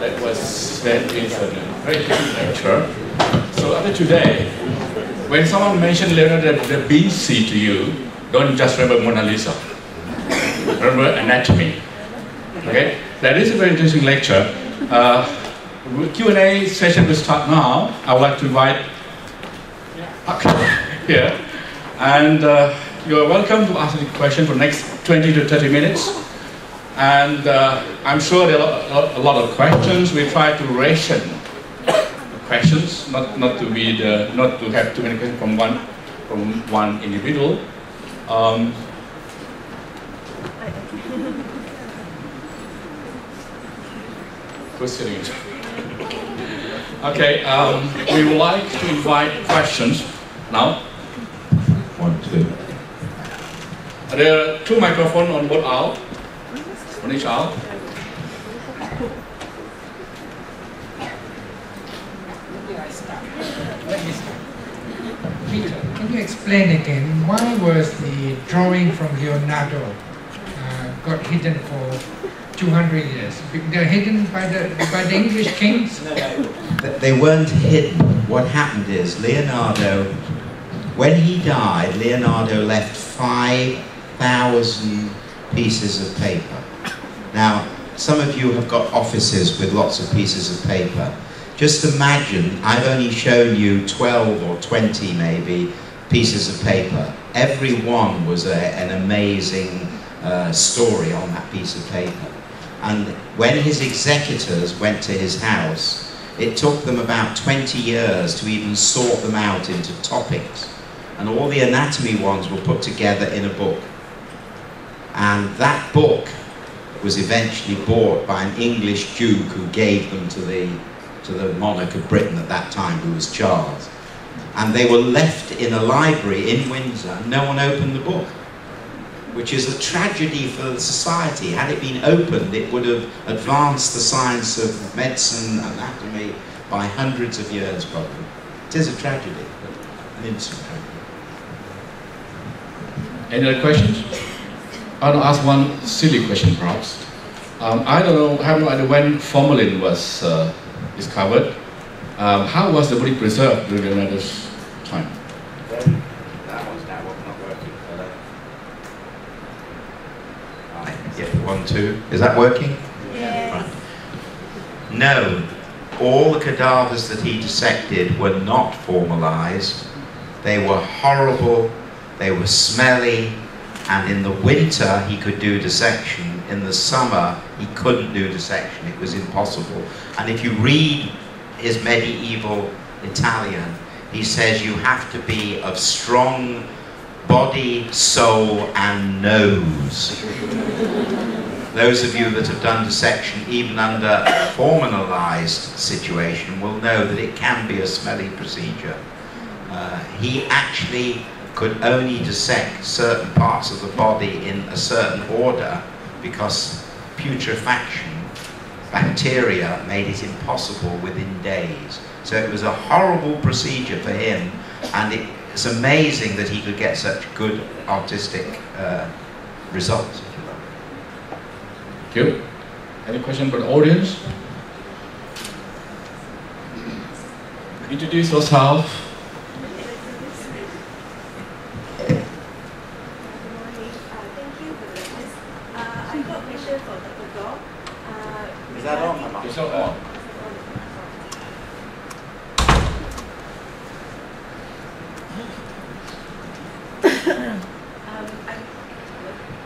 That was a very good lecture. So after today, when someone mentioned Leonardo da Vinci to you, don't just remember Mona Lisa. Remember anatomy. Okay? That is a very interesting lecture. Q&A session will start now. I would like to invite here. And you're welcome to ask a question for the next 20 to 30 minutes. And I'm sure there are a lot of questions. We try to ration questions, not to have too many questions from one individual. Who's sitting? Okay, we would like to invite questions now. 1, 2. There are 2 microphones on both aisles. On each aisle. Peter, can you explain again why was the drawing from Leonardo got hidden for 200 years? They're hidden by the English kings? They weren't hidden. What happened is Leonardo, when he died, Leonardo left 5,000 pieces of paper. Now, some of you have got offices with lots of pieces of paper. Just imagine, I've only shown you 12 or 20 maybe pieces of paper. Every one was an amazing story on that piece of paper. And when his executors went to his house, it took them about 20 years to even sort them out into topics. And all the anatomy ones were put together in a book. And that book was eventually bought by an English Duke who gave them to the monarch of Britain at that time, who was Charles. And they were left in a library in Windsor, and no one opened the book, which is a tragedy for the society. Had it been opened, it would have advanced the science of medicine and anatomy by hundreds of years, probably. It is a tragedy, but an innocent tragedy. Any other questions? I'll ask one silly question, perhaps. I have no idea when formalin was discovered. How was the body preserved during Leonardo's time? That one's now not working. Yeah, 1, 2. Is that working? Yes. Right. No, all the cadavers that he dissected were not formalized. They were horrible, they were smelly, and in the winter he could do dissection. In the summer he couldn't do dissection, it was impossible. And if you read his medieval Italian, he says you have to be of strong body, soul and nose. Those of you that have done dissection even under a formalized situation will know that it can be a smelly procedure. He actually could only dissect certain parts of the body in a certain order because putrefaction, bacteria, made it impossible within days. So it was a horrible procedure for him, and it's amazing that he could get such good artistic results. Thank you. Any question for the audience? Introduce yourself. Is that on? It's all on.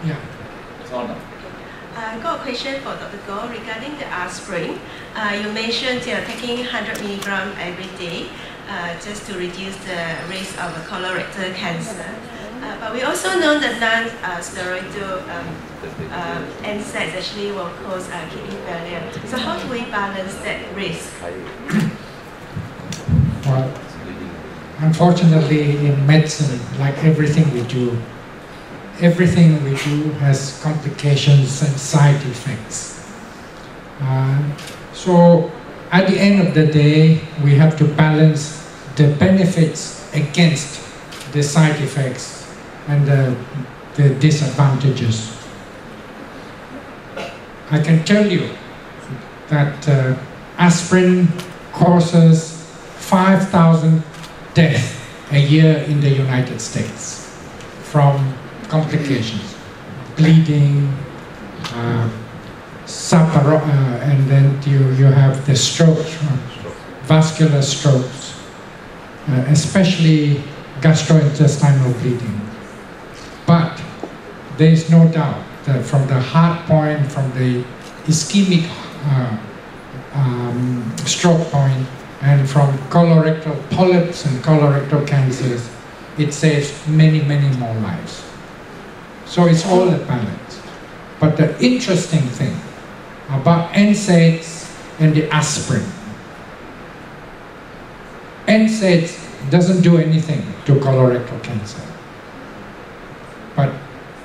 Yeah. It's on now. I got a question for Dr. Goh regarding the aspirin. You mentioned taking 100 milligram every day just to reduce the risk of colorectal cancer. But we also know that non-steroidal NSAIDs actually will cause kidney failure. So how do we balance that risk? Well, unfortunately in medicine, like everything we do has complications and side effects. So at the end of the day, we have to balance the benefits against the side effects and the disadvantages. I can tell you that aspirin causes 5,000 deaths a year in the United States from complications, bleeding, and then you have the strokes, vascular strokes, especially gastrointestinal bleeding. But there is no doubt that from the heart point, from the ischemic stroke point, and from colorectal polyps and colorectal cancers, it saves many, many more lives. So it's all a balance. But the interesting thing about NSAIDs and the aspirin, NSAIDs doesn't do anything to colorectal cancer. But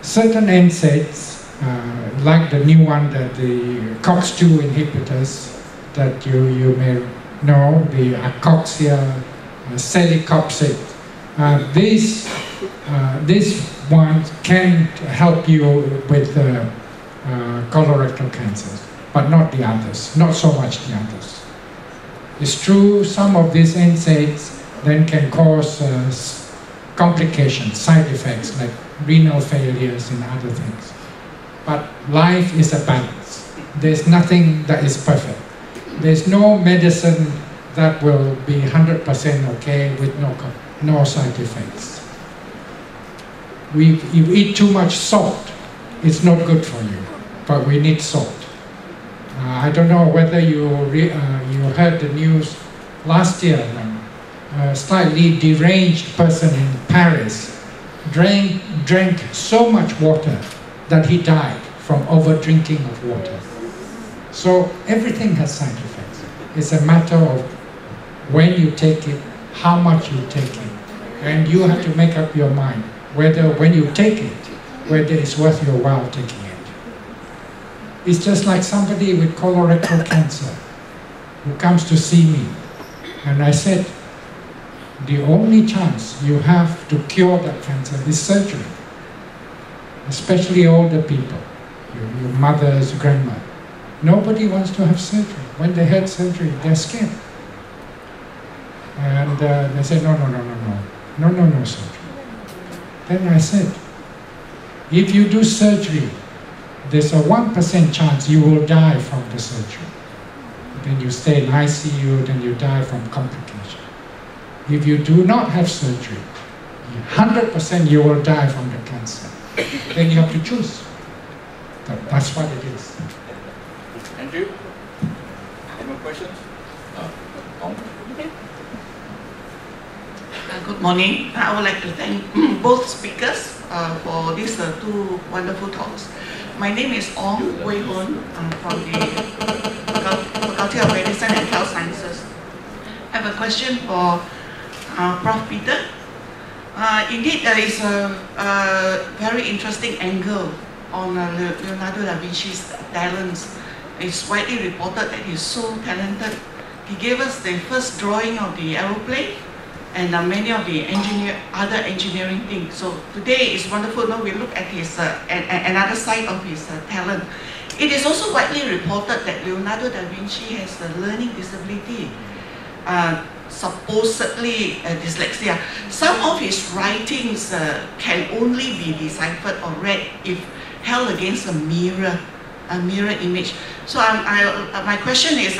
certain NSAIDs, like the new one, that the COX-2 inhibitors that you may know, the acoxia, celecoxib, these ones can help you with colorectal cancers, but not the others, not so much the others. It's true, some of these NSAIDs then can cause complications, side effects like renal failures and other things. But life is a balance. There's nothing that is perfect. There's no medicine that will be 100% okay with no side effects. You eat too much salt, it's not good for you, but we need salt. I don't know whether you heard the news last year. A slightly deranged person in Paris drank so much water that he died from over-drinking of water. So everything has side effects. It's a matter of when you take it, how much you take it, and you have to make up your mind whether when you take it, whether it's worth your while taking it. It's just like somebody with colorectal cancer who comes to see me, and I said, the only chance you have to cure that cancer is surgery, especially older people, your mothers, grandma. Nobody wants to have surgery. When they had surgery, they're scared. And they said, no surgery. Then I said, if you do surgery, there's a 1% chance you will die from the surgery. Then you stay in ICU, then you die from complications. If you do not have surgery, 100% you will die from the cancer. Then you have to choose. That's what it is. Thank you. Any more questions? Good morning. I would like to thank both speakers for these two wonderful talks. My name is Ong Wei Hun. I'm from the Faculty of Medicine and Health Sciences. I have a question for Prof. Peter. Indeed, there is a very interesting angle on Leonardo da Vinci's talents. It's widely reported that he's so talented. He gave us the first drawing of the aeroplane and many of the other engineering things. So today is wonderful. Now we look at his another side of his talent. It is also widely reported that Leonardo da Vinci has a learning disability, supposedly dyslexia. Some of his writings can only be deciphered or read if held against a mirror image. So my question is,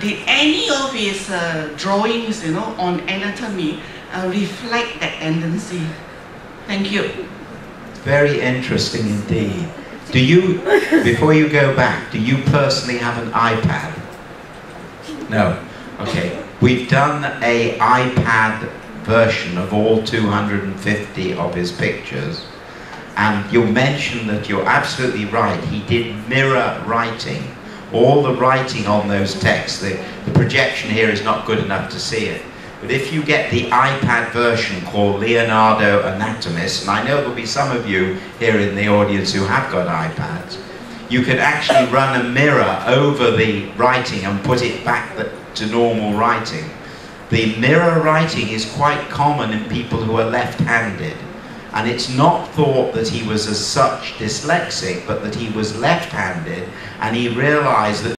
did any of his drawings, on anatomy reflect that tendency? Thank you. Very interesting indeed. Do you, before you go back, do you personally have an iPad? No. Okay. We've done an iPad version of all 250 of his pictures. And you mentioned that you're absolutely right. He did mirror writing. All the writing on those texts, the projection here is not good enough to see it. But if you get the iPad version called Leonardo Anatomist, and I know there'll be some of you here in the audience who have got iPads, you could actually run a mirror over the writing and put it back to normal writing. The mirror writing is quite common in people who are left-handed. And it's not thought that he was as such dyslexic, but that he was left-handed, and he realized that